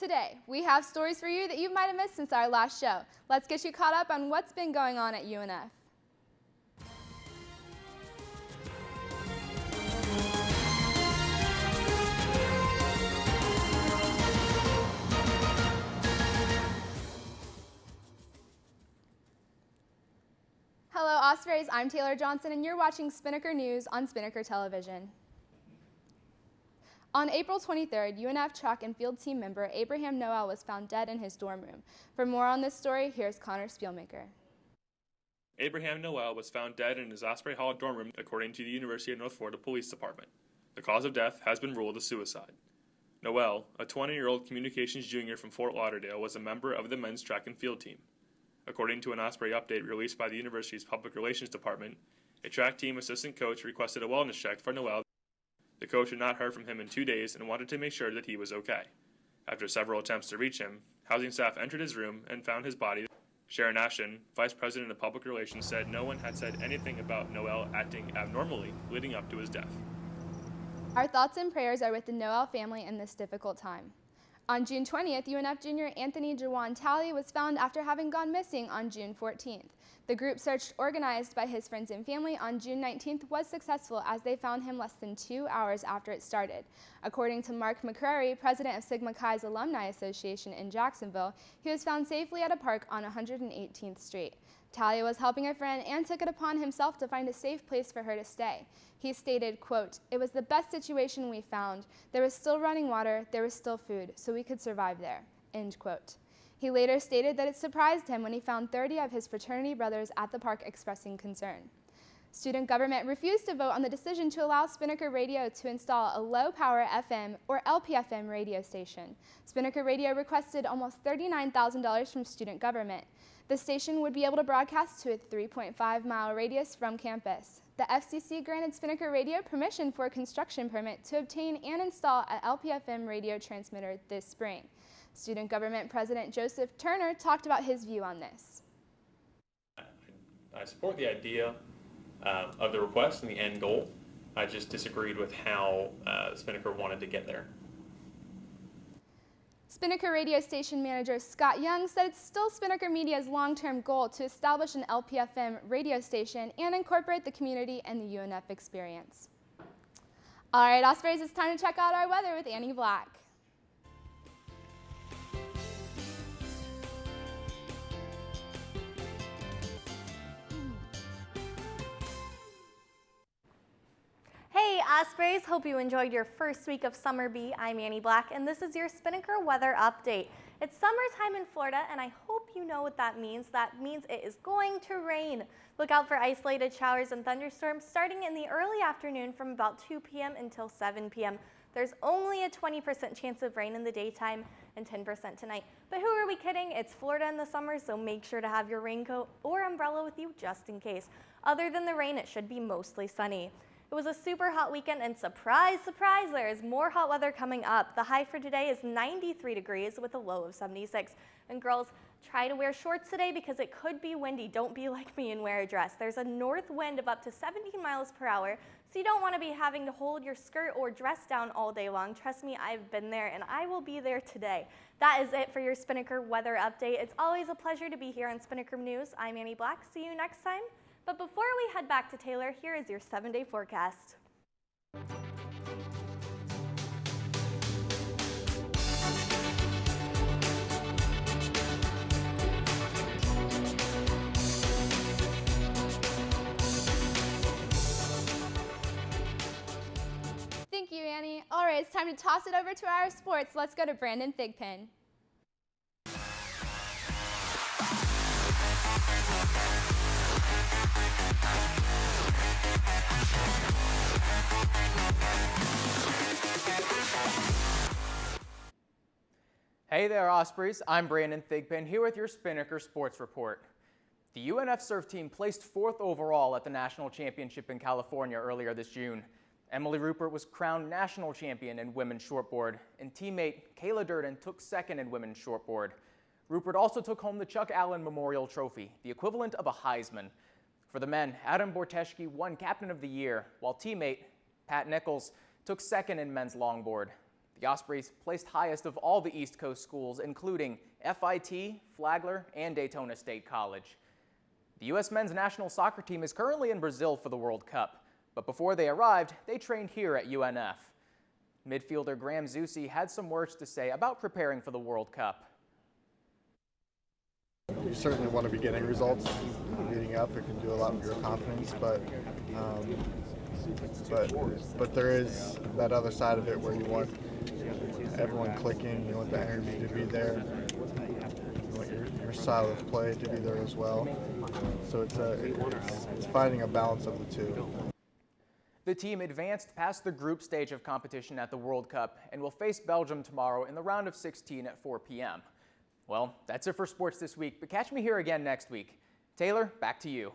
Today, we have stories for you that you might have missed since our last show. Let's get you caught up on what's been going on at UNF. Hello Ospreys, I'm Taylor Johnson and you're watching Spinnaker News on Spinnaker Television. On April 23rd, UNF track and field team member Abraham Noel was found dead in his dorm room. For more on this story, here's Connor Spinnaker. Abraham Noel was found dead in his Osprey Hall dorm room, according to the University of North Florida Police Department. The cause of death has been ruled a suicide. Noel, a 20-year-old communications junior from Fort Lauderdale, was a member of the men's track and field team. According to an Osprey update released by the university's Public Relations Department, a track team assistant coach requested a wellness check for Noel. The coach had not heard from him in 2 days and wanted to make sure that he was okay. After several attempts to reach him, housing staff entered his room and found his body. Sharon Ashton, Vice President of Public Relations, said no one had said anything about Noel acting abnormally leading up to his death. Our thoughts and prayers are with the Noel family in this difficult time. On June 20th, UNF junior Anthony Jawan Talley was found after having gone missing on June 14th. The group search organized by his friends and family on June 19th was successful as they found him less than 2 hours after it started. According to Mark McCrary, president of Sigma Chi's Alumni Association in Jacksonville, he was found safely at a park on 118th Street. Talia was helping a friend and took it upon himself to find a safe place for her to stay. He stated, quote, "It was the best situation we found. There was still running water, there was still food, so we could survive there," end quote. He later stated that it surprised him when he found 30 of his fraternity brothers at the park expressing concern. Student government refused to vote on the decision to allow Spinnaker Radio to install a low-power FM or LPFM radio station. Spinnaker Radio requested almost $39,000 from student government. The station would be able to broadcast to a 3.5-mile radius from campus. The FCC granted Spinnaker Radio permission for a construction permit to obtain and install an LPFM radio transmitter this spring. Student Government President Joseph Turner talked about his view on this. I support the idea of the request and the end goal. I just disagreed with how Spinnaker wanted to get there. Spinnaker radio station manager Scott Young said it's still Spinnaker Media's long-term goal to establish an LPFM radio station and incorporate the community and the UNF experience. All right, Ospreys, it's time to check out our weather with Annie Black. Hey Ospreys, hope you enjoyed your first week of Summer Bee. I'm Annie Black and this is your Spinnaker weather update. It's summertime in Florida and I hope you know what that means. That means it is going to rain. Look out for isolated showers and thunderstorms starting in the early afternoon from about 2 p.m. until 7 p.m. There's only a 20% chance of rain in the daytime and 10% tonight. But who are we kidding? It's Florida in the summer, so make sure to have your raincoat or umbrella with you just in case. Other than the rain, it should be mostly sunny. It was a super hot weekend and surprise, surprise, there is more hot weather coming up. The high for today is 93 degrees with a low of 76. And girls, try to wear shorts today because it could be windy. Don't be like me and wear a dress. There's a north wind of up to 17 miles per hour, so you don't want to be having to hold your skirt or dress down all day long. Trust me, I've been there and I will be there today. That is it for your Spinnaker weather update. It's always a pleasure to be here on Spinnaker News. I'm Annie Black. See you next time. But before we head back to Taylor, here is your 7-day forecast. Thank you, Annie. All right, it's time to toss it over to our sports. Let's go to Brandon Thigpen. Hey there, Ospreys. I'm Brandon Thigpen here with your Spinnaker Sports Report. The UNF surf team placed 4th overall at the National Championship in California earlier this June. Emily Rupert was crowned national champion in women's shortboard, and teammate Kayla Durden took 2nd in women's shortboard. Rupert also took home the Chuck Allen Memorial Trophy, the equivalent of a Heisman. For the men, Adam Borteschke won Captain of the Year, while teammate Pat Nichols took 2nd in men's longboard. The Ospreys placed highest of all the East Coast schools, including FIT, Flagler, and Daytona State College. The U.S. men's national soccer team is currently in Brazil for the World Cup, but before they arrived, they trained here at UNF. Midfielder Graham Zusi had some words to say about preparing for the World Cup. You certainly want to be getting results leading up. It can do a lot with your confidence, but there is that other side of it where you want everyone clicking, you want the energy to be there, you want your style of play to be there as well. So it's finding a balance of the two. The team advanced past the group stage of competition at the World Cup and will face Belgium tomorrow in the round of 16 at 4 p.m. Well, that's it for sports this week, but catch me here again next week. Taylor, back to you.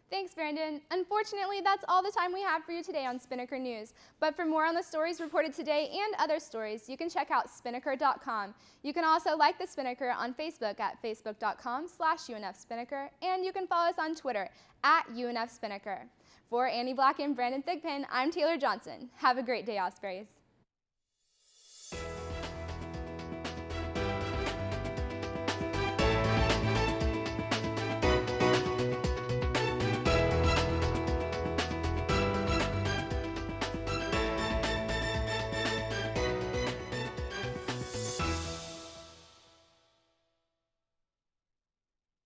Thanks, Brandon. Unfortunately, that's all the time we have for you today on Spinnaker News. But for more on the stories reported today and other stories, you can check out spinnaker.com. You can also like the Spinnaker on Facebook at facebook.com/UNF-Spinnaker, and you can follow us on Twitter at UNF Spinnaker. For Annie Black and Brandon Thigpen, I'm Taylor Johnson. Have a great day, Ospreys.